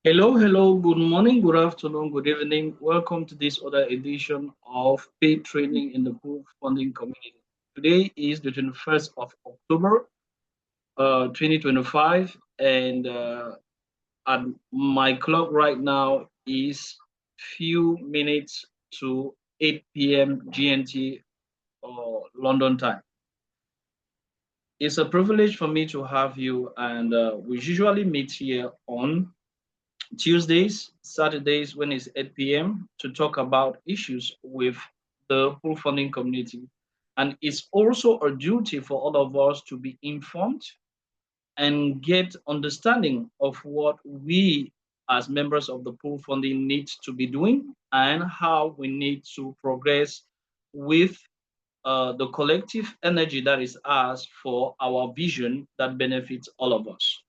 Hello, good morning, good afternoon, good evening. Welcome to this other edition of paid training in the pool funding community. Today is the 21st of October, 2025, and at my clock right now is few minutes to 8 p.m. GMT or London time. It's a privilege for me to have you, and we usually meet here on Tuesdays, Saturdays when it's 8 p.m. to talk about issues with the pool funding community. And it's also a duty for all of us to be informed and get understanding of what we as members of the pool funding need to be doing and how we need to progress with the collective energy that is ours for our vision that benefits all of us.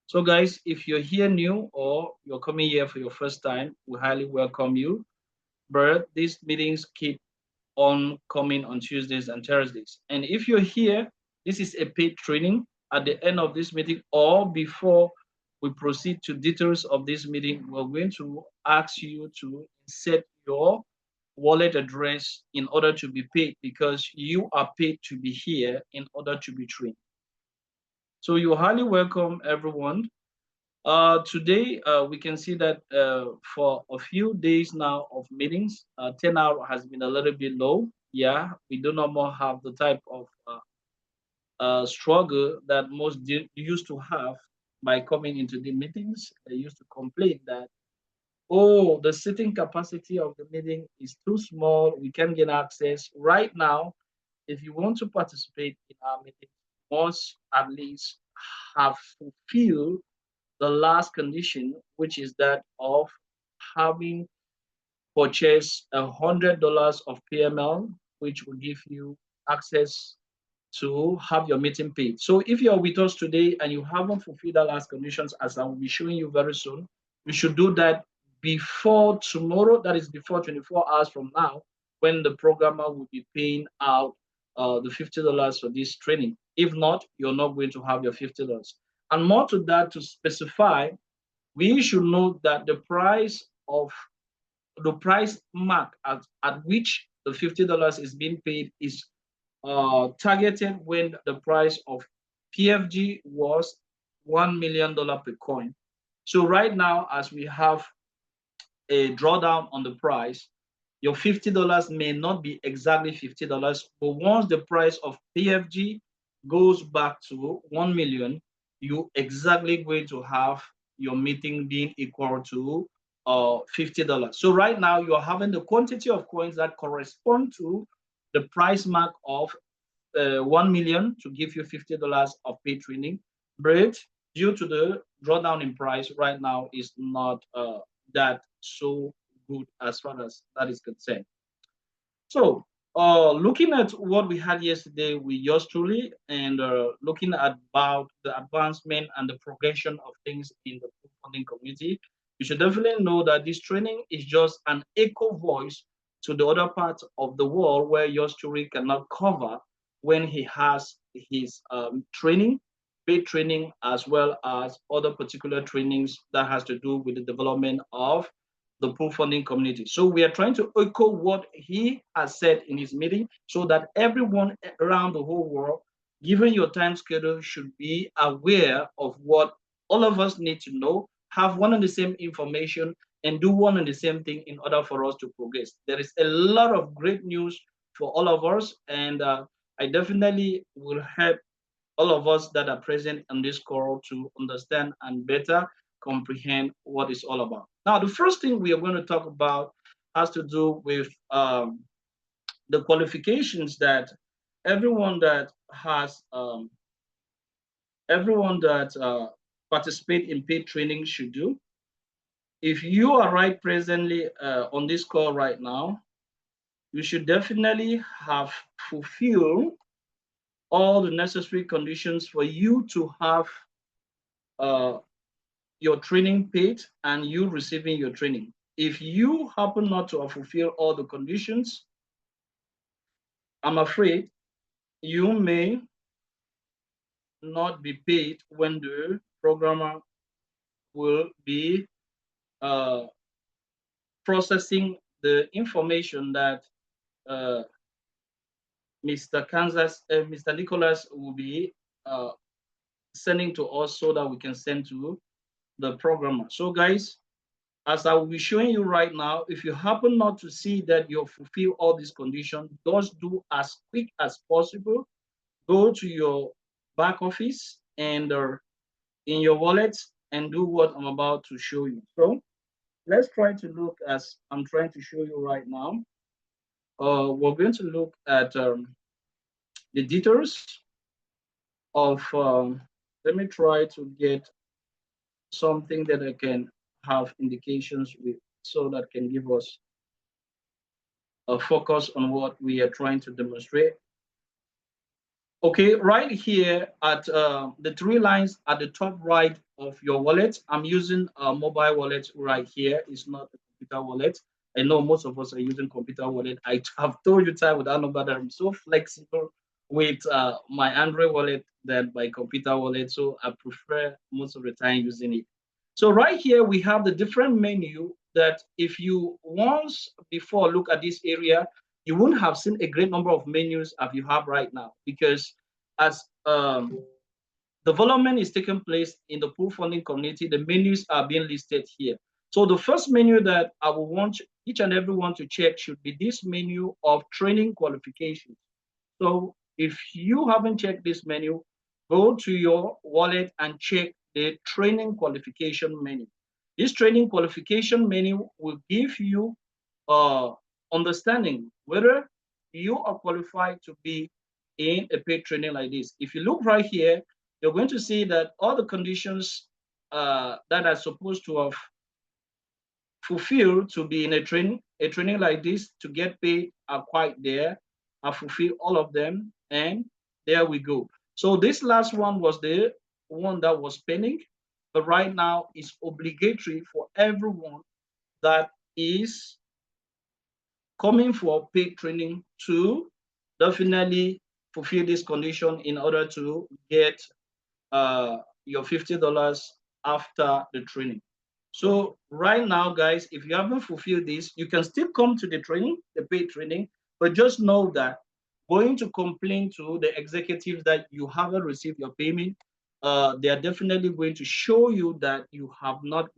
So, guys, if you're here new or you're coming here for your first time, we highly welcome you. But these meetings keep on coming on Tuesdays and Thursdays. And if you're here, this is a paid training at the end of this meeting or before we proceed to details of this meeting, we're going to ask you to set your wallet address in order to be paid because you are paid to be here in order to be trained. So you're highly welcome, everyone. Today, we can see that for a few days now of meetings, turnout has been a little bit low. Yeah, we do not more have the type of struggle that most used to have by coming into the meetings. They used to complain that, oh, the sitting capacity of the meeting is too small. We can't get access. Right now, if you want to participate in our meeting, you must at least have fulfilled the last condition, which is that of having purchased $100 of PML, which will give you access to have your meeting paid. So if you're with us today and you haven't fulfilled the last conditions, as I will be showing you very soon, you should do that before tomorrow, that is before 24 hours from now, when the programmer will be paying out the $50 for this training. If not, you're not going to have your $50. And more to that, to specify, we should know that the price mark at which the $50 is being paid is targeted when the price of PFG was $1 million per coin. So right now, as we have a drawdown on the price, your $50 may not be exactly $50, but once the price of PFG goes back to 1 million, you exactly going to have your meeting being equal to $50. So right now you're having the quantity of coins that correspond to the price mark of 1 million to give you $50 of paid training. But due to the drawdown in price right now is not that so good as far as that is concerned. So, looking at what we had yesterday with yours truly, and looking at about the advancement and the progression of things in the funding community, you should definitely know that this training is just an echo voice to the other parts of the world where yours truly cannot cover when he has his training, paid training, as well as other particular trainings that has to do with the development of the pool funding community. So we are trying to echo what he has said in his meeting so that everyone around the whole world, given your time schedule, should be aware of what all of us need to know, have one and the same information, and do one and the same thing in order for us to progress. There is a lot of great news for all of us, and I definitely will help all of us that are present on this call to understand and better comprehend what it's all about. Now, the first thing we are going to talk about has to do with the qualifications that everyone that has everyone that participate in paid training should do. If you are right presently on this call right now, you should definitely have fulfilled all the necessary conditions for you to have uh, your training paid and you receiving your training. If you happen not to have fulfilled all the conditions, I'm afraid you may not be paid when the programmer will be uh, processing the information that uh, Mr. Nicholas will be uh, sending to us so that we can send to the programmer. So guys, as I will be showing you right now, if you happen not to see that you fulfill all these conditions, just do as quick as possible. Go to your back office and in your wallet and do what I'm about to show you. So let's try to look as I'm trying to show you right now. We're going to look at the details of, let me try to get something that I can have indications with so that can give us a focus on what we are trying to demonstrate. Okay, right here at the three lines at the top right of your wallet, I'm using a mobile wallet right here. It's not a computer wallet. I know most of us are using computer wallet. I have told you time without number that I'm so flexible with my Android wallet than my computer wallet. So I prefer most of the time using it. So right here, we have the different menu that if you once before look at this area, you wouldn't have seen a great number of menus as you have right now, because as development is taking place in the pool funding community, the menus are being listed here. So the first menu that I will want each and everyone to check should be this menu of training qualifications. So if you haven't checked this menu, go to your wallet and check the training qualification menu. This training qualification menu will give you understanding whether you are qualified to be in a paid training like this. If you look right here, you're going to see that all the conditions that are supposed to have fulfilled to be in a training like this to get paid are quite there. I fulfill all of them, and there we go. So this last one was the one that was pending, but right now it's obligatory for everyone that is coming for paid training to definitely fulfill this condition in order to get your $50 after the training. So right now, guys, if you haven't fulfilled this, you can still come to the training, the paid training, but just know that going to complain to the executives that you haven't received your payment, they are definitely going to show you that you have not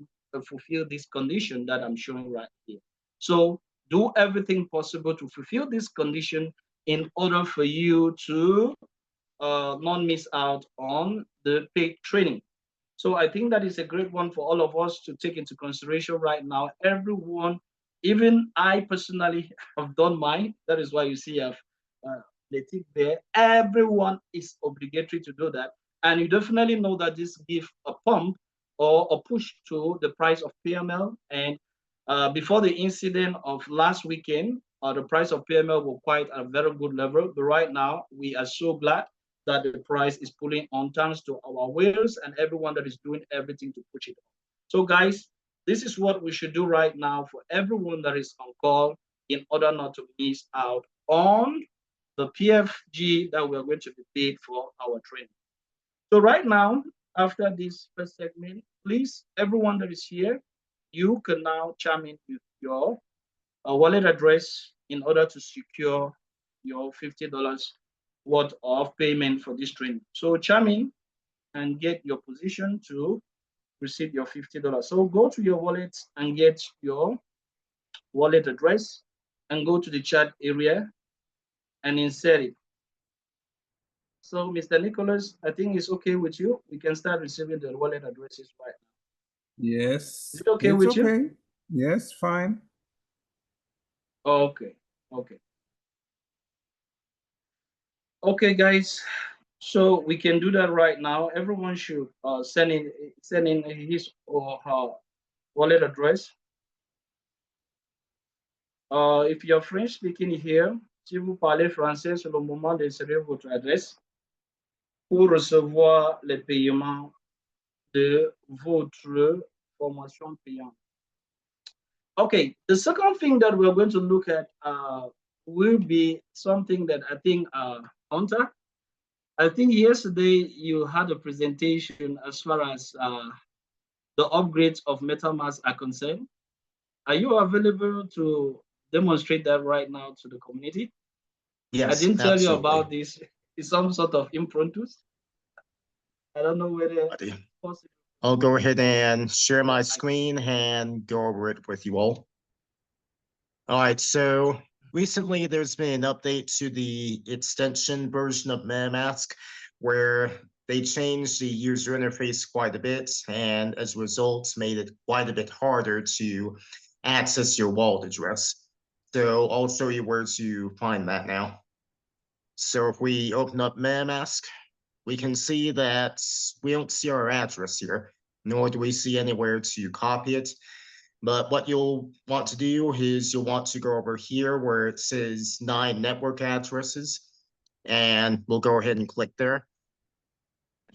fulfilled this condition that I'm showing right here. So do everything possible to fulfill this condition in order for you to not miss out on the paid training. So I think that is a great one for all of us to take into consideration right now. Everyone, even I personally have done mine. That is why you see I've the tick there. Everyone is obligatory to do that. And you definitely know that this gives a pump or a push to the price of PML. And before the incident of last weekend, the price of PML was quite at a very good level. But right now, we are so glad that the price is pulling on thanks to our whales and everyone that is doing everything to push it on. So guys, this is what we should do right now for everyone that is on call in order not to miss out on the PFG that we are going to be paid for our training. So right now, after this first segment, please, everyone that is here, you can now chime in with your wallet address in order to secure your $50 worth of payment for this training. So chime in and get your position to receive your $50. So go to your wallet and get your wallet address and go to the chat area and insert it. So Mr. Nicholas, I think it's okay with you. We can start receiving the wallet addresses right now. Yes, Is it okay it's with you? okay. Yes, fine. Okay, okay. Okay, guys. So we can do that right now. Everyone should send in his or her wallet address. If you're French speaking here, si vous parlez français, c'est le moment d'insérer votre adresse pour recevoir les paiements de votre formation payante. Okay, the second thing that we're going to look at will be something that I think Hunter, I think yesterday you had a presentation as far as the upgrades of MetaMask are concerned. Are you available to demonstrate that right now to the community? I Yes, didn't tell you absolutely. about this. It's some sort of impromptu. I don't know whether Buddy. possible. I'll go ahead and share my screen and go over it with you all. All right, so recently there's been an update to the extension version of MetaMask where they changed the user interface quite a bit, and as a result, made it quite a bit harder to access your wallet address. So I'll show you where to find that now. So if we open up MetaMask, we can see that we don't see our address here, nor do we see anywhere to copy it. But what you'll want to do is you'll want to go over here where it says 9 network addresses, and we'll go ahead and click there.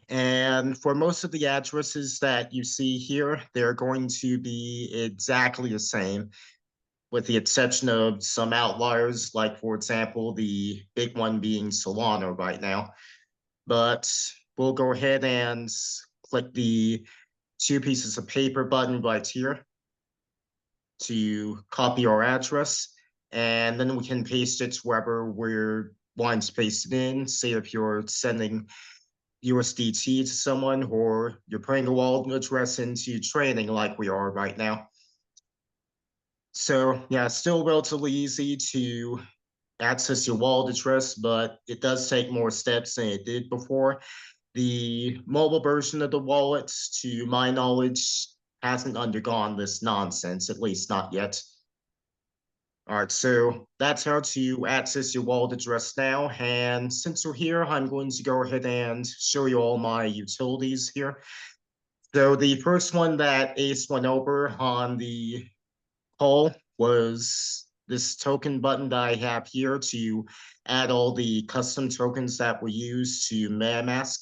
And for most of the addresses that you see here, they're going to be exactly the same, with the exception of some outliers, like, for example, the big one being Solana right now. But we'll go ahead and click the 2 pieces of paper button right here to copy our address, and then we can paste it wherever we're wanting to paste it in. Say if you're sending USDT to someone, or you're putting a wallet address into trading like we are right now. So yeah, still relatively easy to access your wallet address, but it does take more steps than it did before. The mobile version of the wallet, to my knowledge, hasn't undergone this nonsense, at least not yet. All right, so that's how to access your wallet address now. And since we're here, I'm going to go ahead and show you all my utilities here. So the first one that Ace went over on the call was this token button that I have here to add all the custom tokens that we use to MetaMask.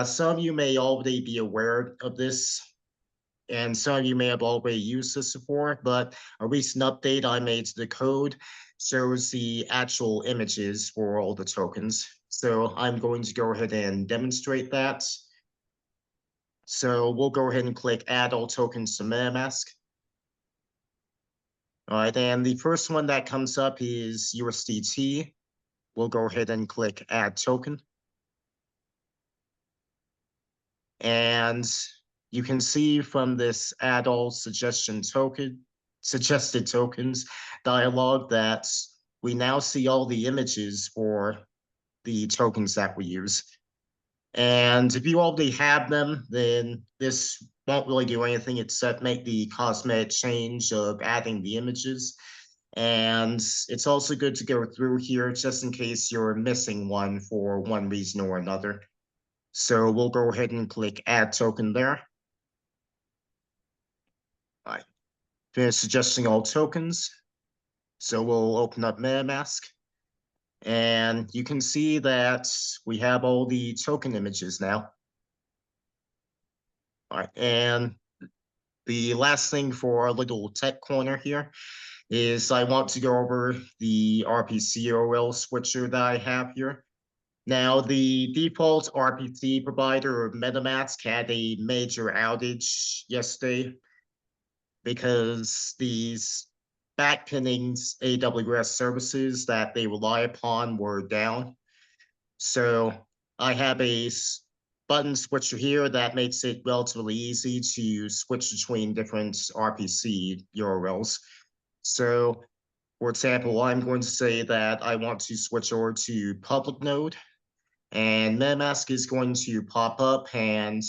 Some of you may already be aware of this, and some of you may have already used this before, but a recent update I made to the code shows the actual images for all the tokens. So I'm going to go ahead and demonstrate that. So we'll go ahead and click Add All Tokens to MetaMask. All right, and the first one that comes up is USDT. We'll go ahead and click Add Token. And you can see from this Add All Suggested Tokens dialog that we now see all the images for the tokens that we use. And if you already have them, then this won't really do anything except make the cosmetic change of adding the images. And it's also good to go through here just in case you're missing one for one reason or another. So we'll go ahead and click Add Token there. All right, finish suggesting all tokens. So we'll open up MetaMask. And you can see that we have all the token images now. All right, and the last thing for our little tech corner here is I want to go over the RPC URL switcher that I have here. Now, the default RPC provider of MetaMask had a major outage yesterday because these backpinning AWS services that they rely upon were down. So I have a button switcher here that makes it relatively easy to switch between different RPC URLs. So, for example, I'm going to say that I want to switch over to public node, and MetaMask is going to pop up and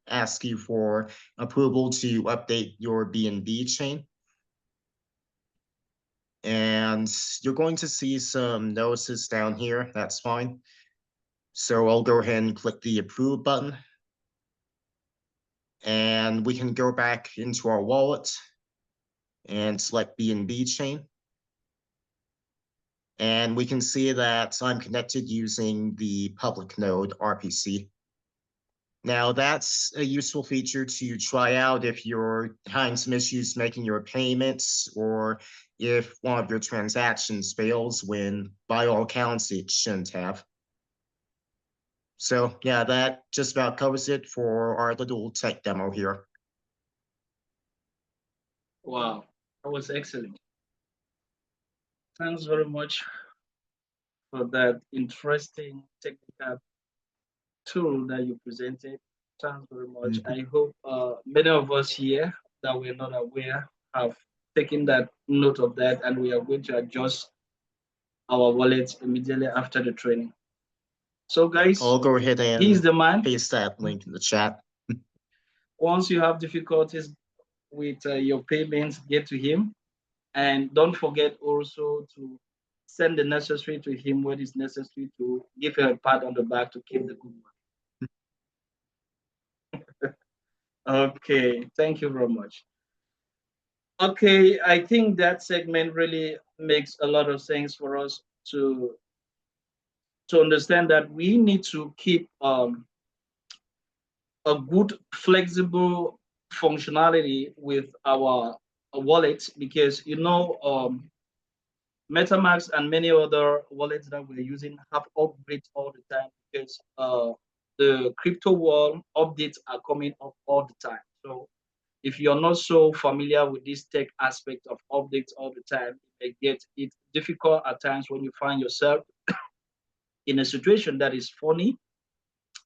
ask you for approval to update your BNB chain. And you're going to see some notices down here. That's fine. So I'll go ahead and click the approve button. And we can go back into our wallet and select BNB chain. And we can see that I'm connected using the public node RPC. Now that's a useful feature to try out if you're having some issues making your payments, or if one of your transactions fails when by all accounts it shouldn't have. So yeah, that just about covers it for our little tech demo here. Wow, that was excellent. Thanks very much for that interesting technical tool that you presented. Thanks very much. Mhm. I hope many of us here that we're not aware have taken that note of that, and we are going to adjust our wallets immediately after the training. So, Yeah, guys, I'll go ahead he's and the man. paste that link in the chat. Once you have difficulties with your payments, get to him. And don't forget also to send the necessary to him when it's necessary to give him a pat on the back to keep the good one. Okay, thank you very much. Okay, I think that segment really makes a lot of sense for us to understand that we need to keep a good flexible functionality with our wallets because MetaMask and many other wallets that we're using have upgrades all the time because the crypto world updates are coming up all the time. So if you're not so familiar with this tech aspect of updates all the time, it gets it's difficult at times when you find yourself in a situation that is funny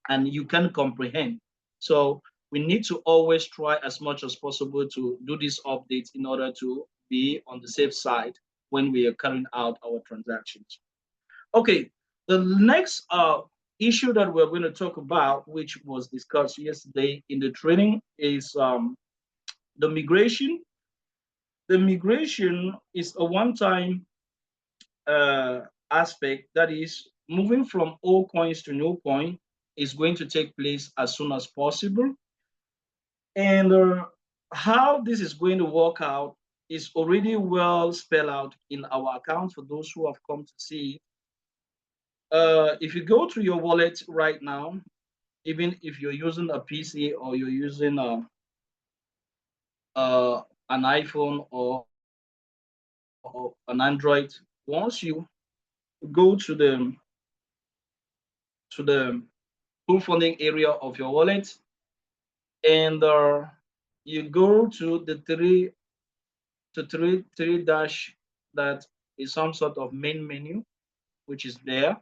and you can comprehend. So we need to always try as much as possible to do these updates in order to be on the safe side when we are carrying out our transactions. Okay, the next issue that we're going to talk about, which was discussed yesterday in the training, is the migration. The migration is a one-time uh, aspect that is moving from old coins to new coin is going to take place as soon as possible. And how this is going to work out is already well spelled out in our account for those who have come to see it. If you go to your wallet right now, even if you're using a PC or you're using an iPhone or an Android, once you go to the pool funding area of your wallet and you go to the three dash that is some sort of main menu which is there.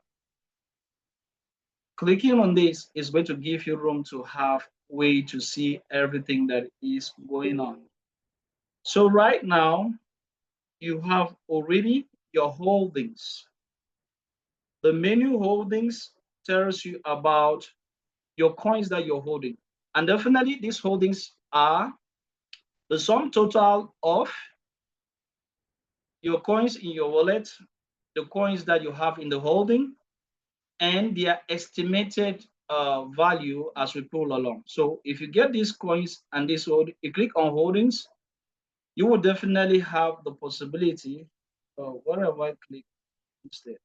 Clicking on this is going to give you room to have way to see everything that is going on. So right now you have already your holdings. The menu holdings tells you about your coins that you're holding. And definitely these holdings are the sum total of your coins in your wallet, the coins that you have in the holding, and their estimated value as we pull along. So if you get these coins and this hold, you click on holdings, you will definitely have the possibility. Wherever I click instead,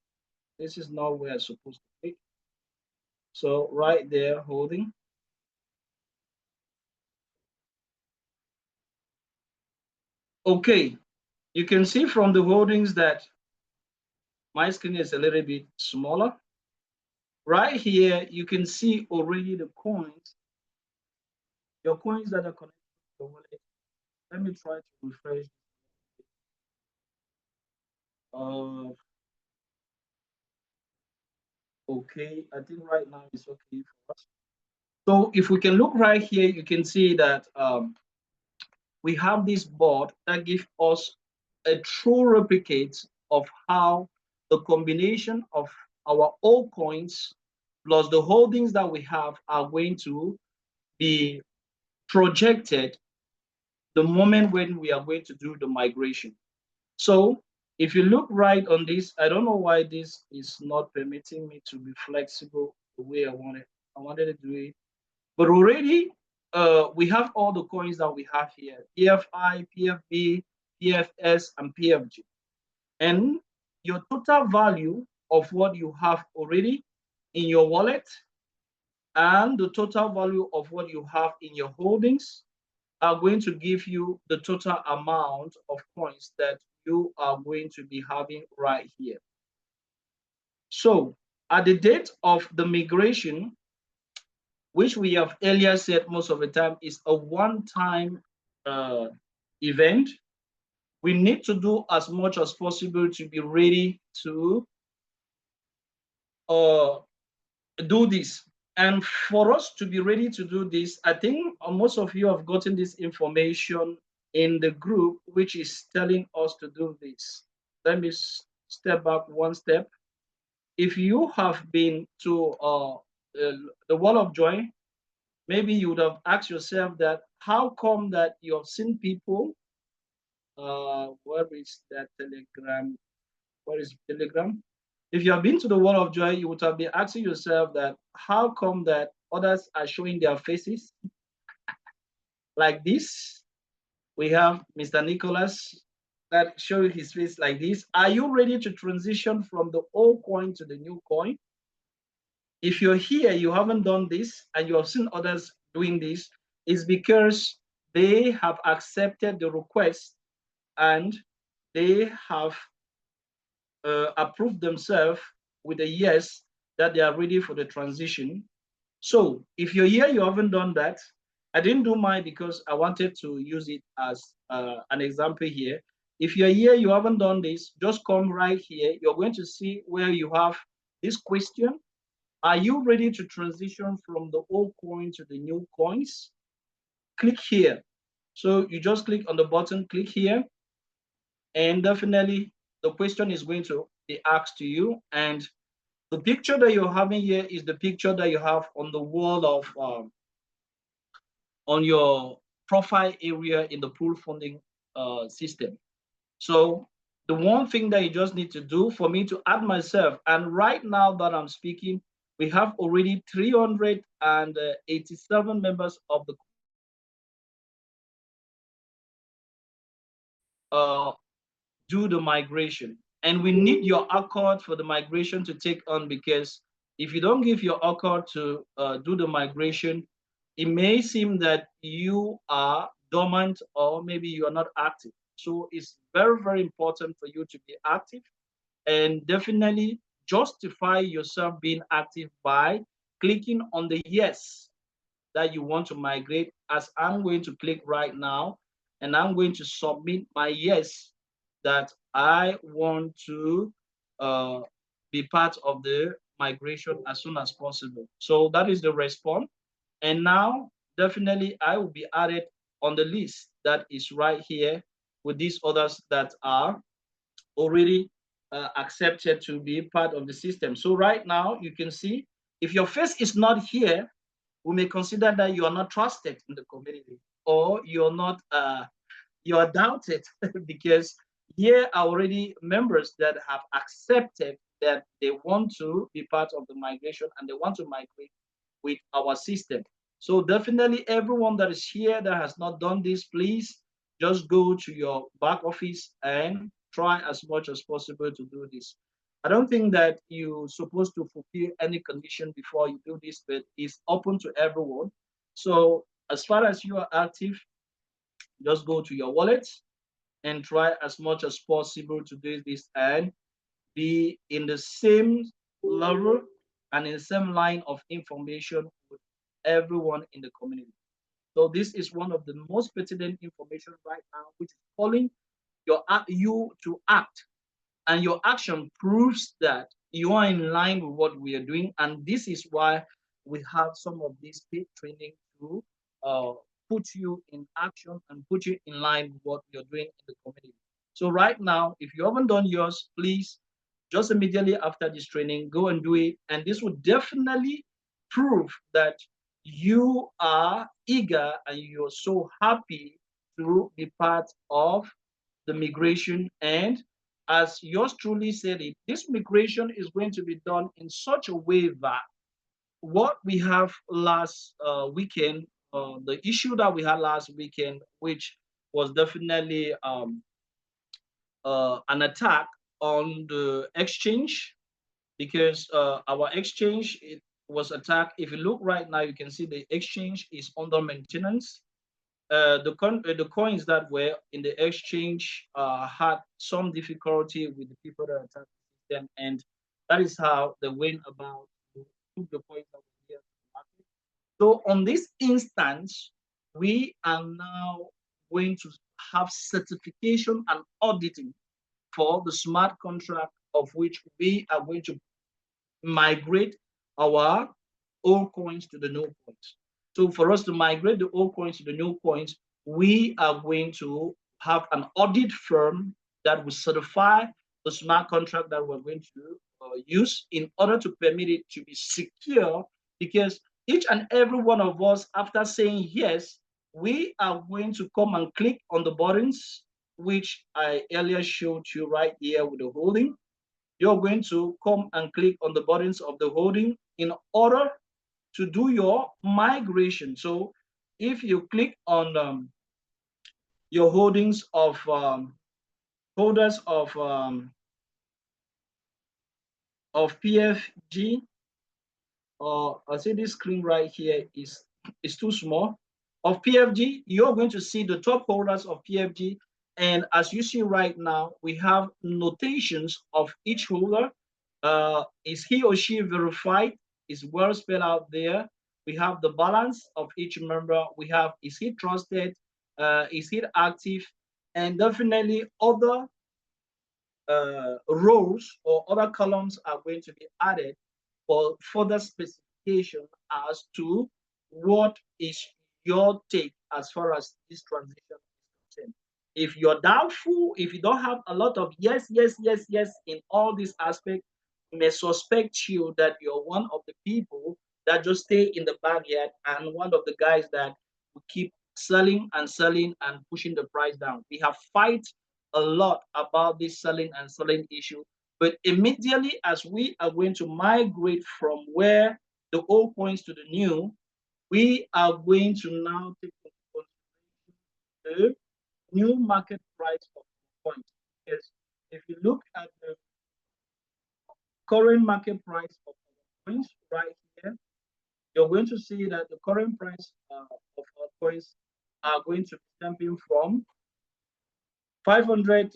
this is not where I'm supposed to click. So right there, holding. Okay, you can see from the holdings that my screen is a little bit smaller. Right here, you can see already the coins, your coins that are connected to the wallet. Let me try to refresh. Uh, okay, I think right now it's okay for us. So if we can look right here, you can see that we have this board that gives us a true replicate of how the combination of our old coins plus the holdings that we have are going to be projected the moment when we are going to do the migration. So if you look right on this, I don't know why this is not permitting me to be flexible the way I wanted. I wanted to do it, but already we have all the coins that we have here: PFI, PFB, PFS, and PFG. And your total value of what you have already in your wallet and the total value of what you have in your holdings are going to give you the total amount of coins that you are going to be having right here. So at the date of the migration, which we have earlier said most of the time is a one-time event, we need to do as much as possible to be ready to do this. And for us to be ready to do this, I think most of you have gotten this information in the group, which is telling us to do this. Let me step back one step. If you have been to the Wall of Joy, maybe you would have asked yourself that how come that you have seen people, where is that Telegram? Where is Telegram? If you have been to the Wall of Joy, you would have been asking yourself that how come that others are showing their faces like this? We have Mr. Nicholas that showing his face like this. Are you ready to transition from the old coin to the new coin? If you're here, you haven't done this, and you have seen others doing this, is because they have accepted the request and they have approved themselves with a yes that they are ready for the transition. So if you're here, you haven't done that. I didn't do mine because I wanted to use it as an example here. If you're here, you haven't done this, just come right here. You're going to see where you have this question. Are you ready to transition from the old coin to the new coins? Click here. So you just click on the button, click here, and definitely the question is going to be asked to you. And the picture that you're having here is the picture that you have on the wall of on your profile area in the pool funding system. So the one thing that you just need to do for me to add myself, and right now that I'm speaking, we have already 387 members of the do the migration. And we need your accord for the migration to take on, because if you don't give your accord to do the migration, it may seem that you are dormant or maybe you are not active. So it's very, very important for you to be active and definitely justify yourself being active by clicking on the yes that you want to migrate, as I'm going to click right now, and I'm going to submit my yes that I want to be part of the migration as soon as possible. So that is the response. And now definitely I will be added on the list that is right here with these others that are already accepted to be part of the system. So right now you can see if your face is not here, we may consider that you are not trusted in the community, or you're not you are doubted because here are already members that have accepted that they want to be part of the migration and they want to migrate with our system. So definitely everyone that is here that has not done this, please just go to your back office and try as much as possible to do this. I don't think that you're supposed to fulfill any condition before you do this, but it's open to everyone. So as far as you are active, just go to your wallet and try as much as possible to do this and be in the same level and in the same line of information with everyone in the community. So this is one of the most pertinent information right now, which is calling you to act, and your action proves that you are in line with what we are doing. And this is why we have some of these paid training to uh, put you in action and put you in line with what you're doing in the community. So right now, if you haven't done yours, please just immediately after this training, go and do it. And this will definitely prove that you are eager and you're so happy to be part of the migration. And as yours truly said it, this migration is going to be done in such a way that what we have last weekend, the issue that we had last weekend, which was definitely an attack on the exchange, because our exchange it was attacked. If you look right now, you can see the exchange is under maintenance. The coins that were in the exchange had some difficulty with the people that attacked the system, and that is how they went about to took the coins that were here to the market. So on this instance, we are now going to have certification and auditing for the smart contract, of which we are going to migrate our old coins to the new coins. So for us to migrate the old coins to the new coins, we are going to have an audit firm that will certify the smart contract that we're going to use in order to permit it to be secure, because each and every one of us, after saying yes, we are going to come and click on the buttons, which I earlier showed you right here with the holding. You're going to come and click on the buttons of the holding in order to do your migration. So if you click on your holdings of holders of PFG, I see this screen right here is too small. Of PFG, you're going to see the top holders of PFG. And as you see right now, we have notations of each holder. Is he or she verified? Is well spelled out there. We have the balance of each member. We have, is he trusted? Is he active? And definitely other rows or other columns are going to be added for further specification as to what is your take as far as this transition is concerned. If you're doubtful, if you don't have a lot of yes, yes, yes, yes in all these aspects, you may suspect you that you're one of the people that just stay in the backyard and one of the guys that will keep selling and pushing the price down. We have fight a lot about this selling and selling issue, but immediately as we are going to migrate from where the old coins to the new, we are going to now take into consideration the new market price of coins. Yes, if you look at the current market price of coins right here, you're going to see that the current price of our coins are going to be jumping from 500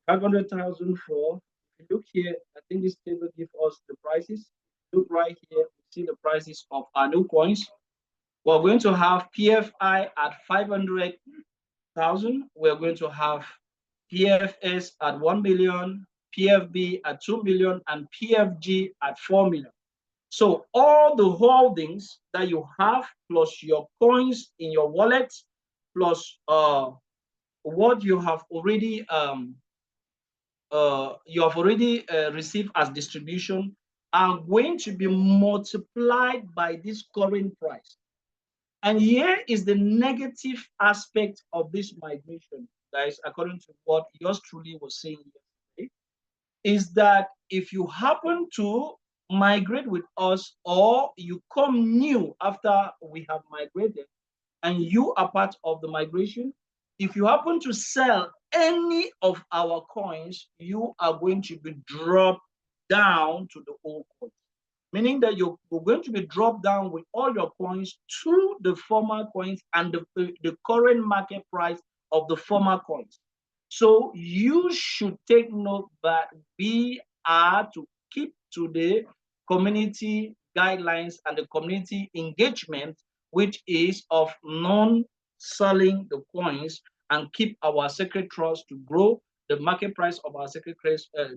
500,000 for, if you look here, I think this table gives us the prices. Look right here, see the prices of our new coins. We're going to have PFI at 500,000. We're going to have PFS at 1 million, PFB at 2 million, and PFG at 4 million. So all the holdings that you have, plus your coins in your wallet, plus what you have already received as distribution, are going to be multiplied by this current price. And here is the negative aspect of this migration, guys, according to what yours truly was saying yesterday, is that if you happen to migrate with us or you come new after we have migrated and you are part of the migration, if you happen to sell any of our coins, you are going to be dropped down to the old coins, meaning that you're going to be dropped down with all your coins to the former coins and the current market price of the former coins. So you should take note that we are to keep to the community guidelines and the community engagement, which is of non-selling the coins and keep our sacred trust to grow, the market price of our sacred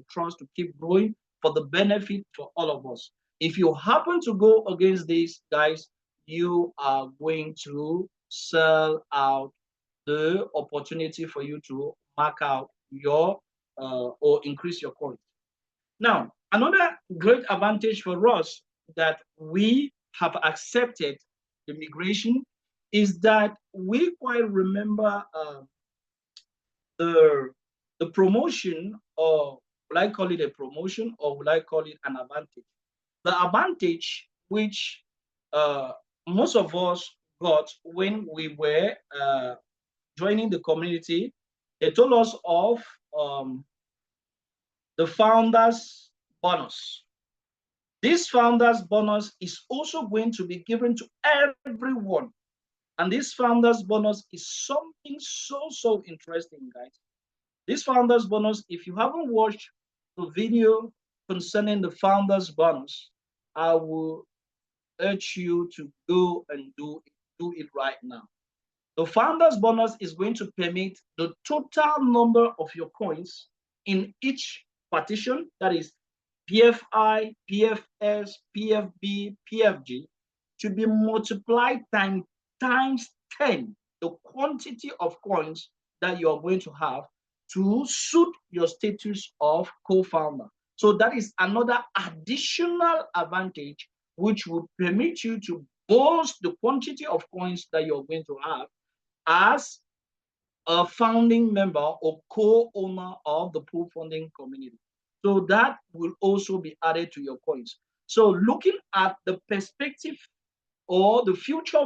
trust to keep growing for the benefit for all of us. If you happen to go against these guys, you are going to sell out the opportunity for you to mark out your or increase your coins. Now, another great advantage for us that we have accepted the migration is that we quite remember the promotion, or will I call it a promotion or will I call it an advantage? The advantage which most of us got when we were joining the community, they told us of the founders bonus. This founders bonus is also going to be given to everyone. And this founders bonus is something so interesting, guys. This founders bonus, if you haven't watched the video concerning the founders bonus, I will urge you to go and do it right now. The founder's bonus is going to permit the total number of your coins in each partition, that is PFI, PFS, PFB, PFG, to be multiplied times 10, the quantity of coins that you are going to have to suit your status of co-founder. So that is another additional advantage which would permit you to boost the quantity of coins that you're going to have as a founding member or co-owner of the pool funding community. So that will also be added to your coins. So looking at the perspective or the future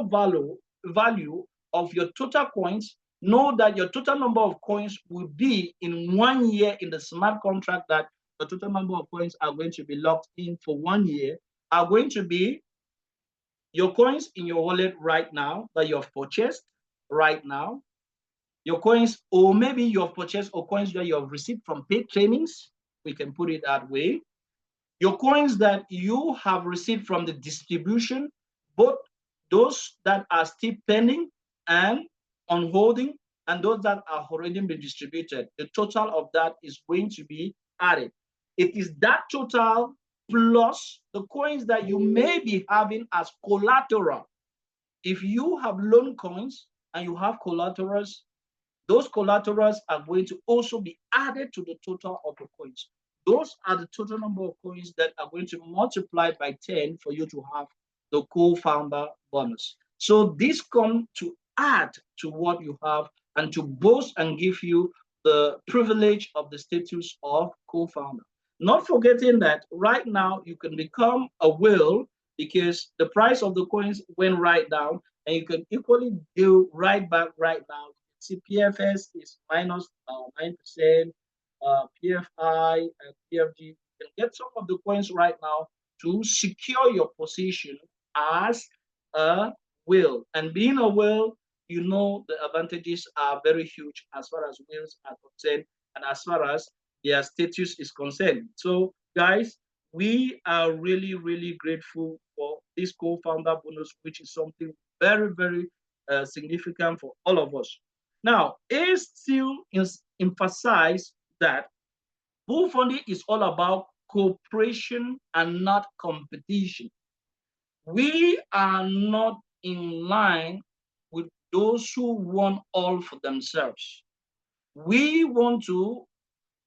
value of your total coins, know that your total number of coins will be in 1 year in the smart contract, that the total number of coins are going to be locked in for 1 year, are going to be your coins in your wallet right now that you have purchased right now, your coins, or maybe you have purchased or coins that you have received from paid trainings, we can put it that way. Your coins that you have received from the distribution, both those that are still pending and on holding, and those that are already been distributed, the total of that is going to be added. It is that total plus the coins that you may be having as collateral. If you have loan coins and you have collaterals, those collaterals are going to also be added to the total of the coins. Those are the total number of coins that are going to multiply by 10 for you to have the co-founder bonus. So this comes to add to what you have and to boast and give you the privilege of the status of co-founder. Not forgetting that right now you can become a whale because the price of the coins went right down, and you can equally do right back right now. See, PFS is minus 9%, PFI and PFG. You can get some of the coins right now to secure your position as a whale. And being a whale, you know the advantages are very huge as far as whales are concerned and as far as their status is concerned. So, guys, we are really, really grateful for this co-founder bonus, which is something very, very significant for all of us. Now, A still emphasize that pool funding is all about cooperation and not competition. We are not in line with those who want all for themselves. We want to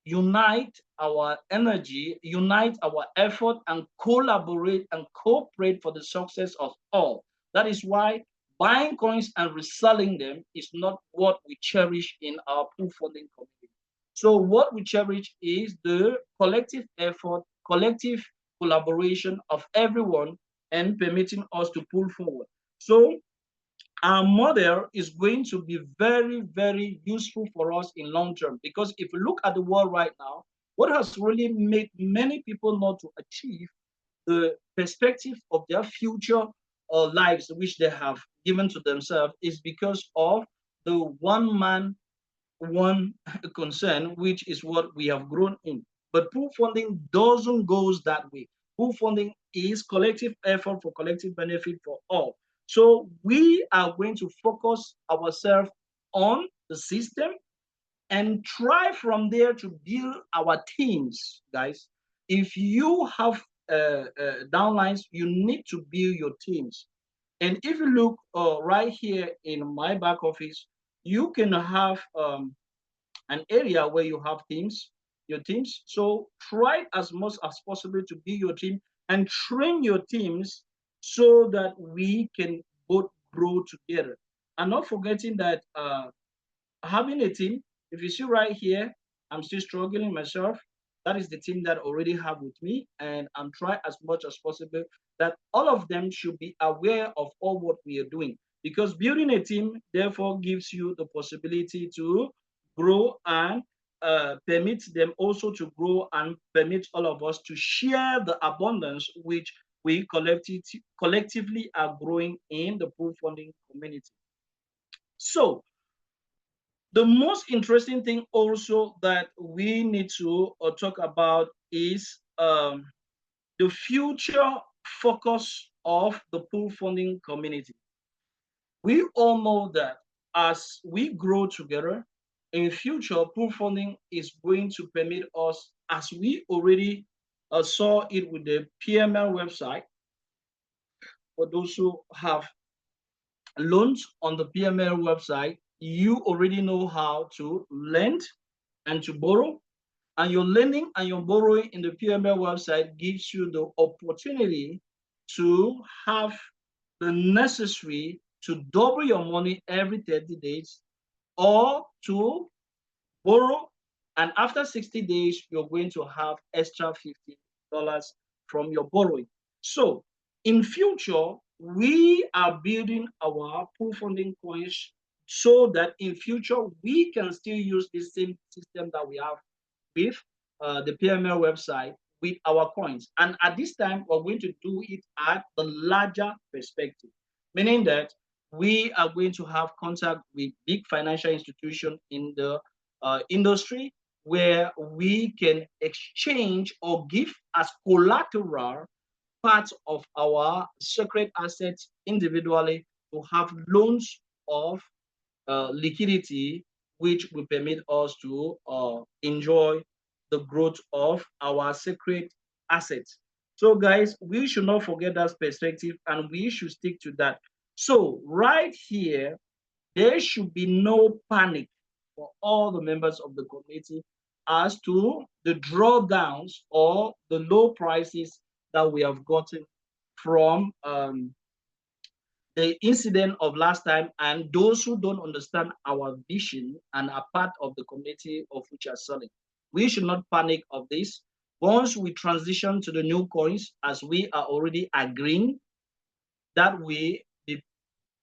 unite our energy, unite our effort, and collaborate and cooperate for the success of all. That is why buying coins and reselling them is not what we cherish in our pool funding community. So what we cherish is the collective effort, collective collaboration of everyone and permitting us to pull forward. So our model is going to be very, very useful for us in long term, because if you look at the world right now, what has really made many people not to achieve the perspective of their future lives which they have given to themselves is because of the one man, one concern, which is what we have grown in. But pool funding doesn't goes that way. Pool funding is collective effort for collective benefit for all. So we are going to focus ourselves on the system and try from there to build our teams, guys. If you have downlines, you need to build your teams. And if you look right here in my back office, you can have an area where you have teams, your teams. So try as much as possible to be your team and train your teams so that we can both grow together. And not forgetting that having a team, if you see right here, I'm still struggling myself. That is the team that I already have with me, and I'm trying as much as possible that all of them should be aware of all what we are doing, because building a team therefore gives you the possibility to grow and permit them also to grow and permit all of us to share the abundance which we collectively are growing in the pool funding community. So the most interesting thing also that we need to talk about is the future focus of the pool funding community. We all know that as we grow together, in future, pool funding is going to permit us, as we already saw it with the PML website, for those who have loans on the PML website, you already know how to lend and to borrow. And your lending and your borrowing in the PML website gives you the opportunity to have the necessary to double your money every 30 days, or to borrow, and after 60 days, you're going to have extra $50 from your borrowing. So in future, we are building our pool funding coins so that in future, we can still use the same system that we have with the PML website with our coins. And at this time, we're going to do it at the larger perspective, meaning that we are going to have contact with big financial institutions in the industry, where we can exchange or give as collateral parts of our secret assets individually to have loans of liquidity, which will permit us to enjoy the growth of our secret assets. So, guys, we should not forget that perspective, and we should stick to that. So, right here, there should be no panic for all the members of the committee as to the drawdowns or the low prices that we have gotten from the incident of last time. And those who don't understand our vision and are part of the community of which are selling, we should not panic of this. Once we transition to the new coins, as we are already agreeing, that we be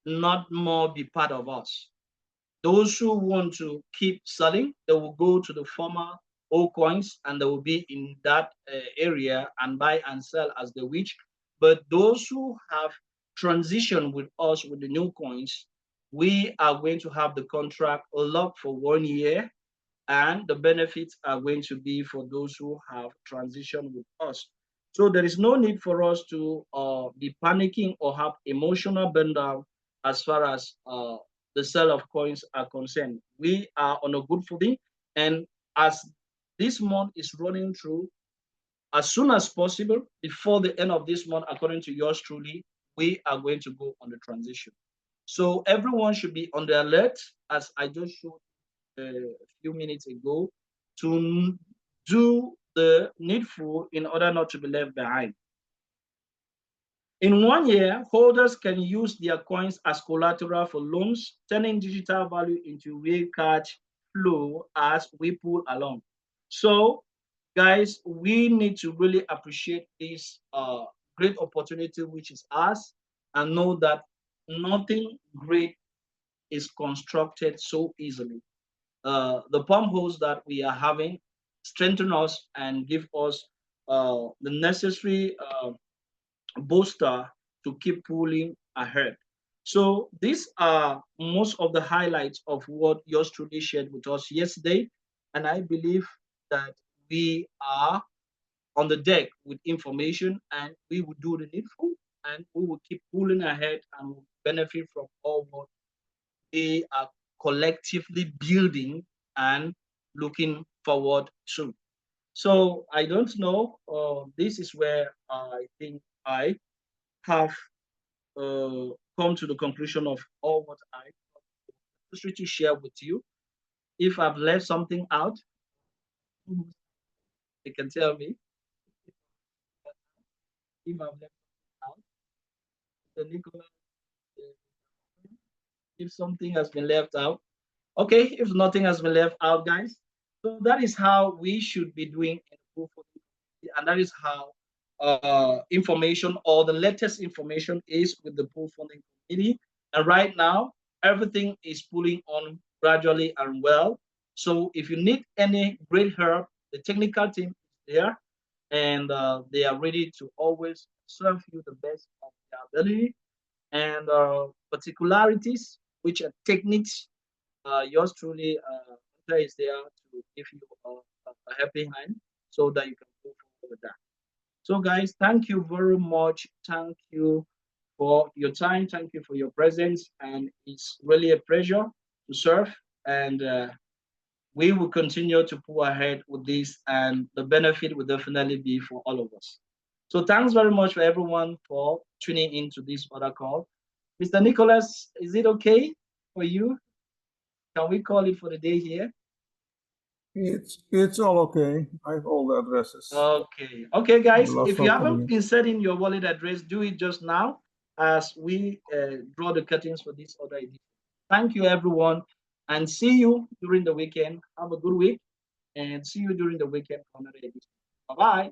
not more be part of us. Those who want to keep selling, they will go to the former old coins and they will be in that area and buy and sell as they wish. But those who have transitioned with us with the new coins, we are going to have the contract locked for 1 year, and the benefits are going to be for those who have transitioned with us. So there is no need for us to be panicking or have emotional burn down as far as the sale of coins are concerned. We are on a good footing, and as this month is running through, as soon as possible, before the end of this month, according to yours truly, we are going to go on the transition. So everyone should be on the alert, as I just showed a few minutes ago, to do the needful in order not to be left behind. In 1 year, holders can use their coins as collateral for loans, turning digital value into real cash flow as we pull along. So, guys, we need to really appreciate this great opportunity which is ours, and know that nothing great is constructed so easily. The pump holes that we are having strengthen us and give us the necessary booster to keep pulling ahead. So these are most of the highlights of what yours truly shared with us yesterday. And I believe that we are on the deck with information, and we will do the needful, and we will keep pulling ahead and will benefit from all what we are collectively building and looking forward to. So I don't know. This is where I think I have come to the conclusion of all what I necessary to share with you. If I've left something out, you can tell me. If I've left something out, the Nicola, if something has been left out, okay. If nothing has been left out, guys, so that is how we should be doing in the proof of the, and that is how information or the latest information is with the pool funding committee. And right now, everything is pulling on gradually and well. So if you need any great help, the technical team is there, and they are ready to always serve you the best of their ability. And particularities, which are techniques, yours truly is there to give you a helping hand so that you can move forward with that. So, guys, thank you very much. Thank you for your time. Thank you for your presence. And it's really a pleasure to serve, and we will continue to pull ahead with this, and the benefit will definitely be for all of us. So thanks very much for everyone for tuning into this other call. Mr. Nicholas, is it okay for you? Can we call it for the day here? It's all okay. I have all the addresses. Okay. Okay, guys, Last if you one haven't coming in. been setting your wallet address, do it just now as we draw the curtains for this other edition. Thank you, everyone, and see you during the weekend. Have a good week, and see you during the weekend for another edition. Bye-bye.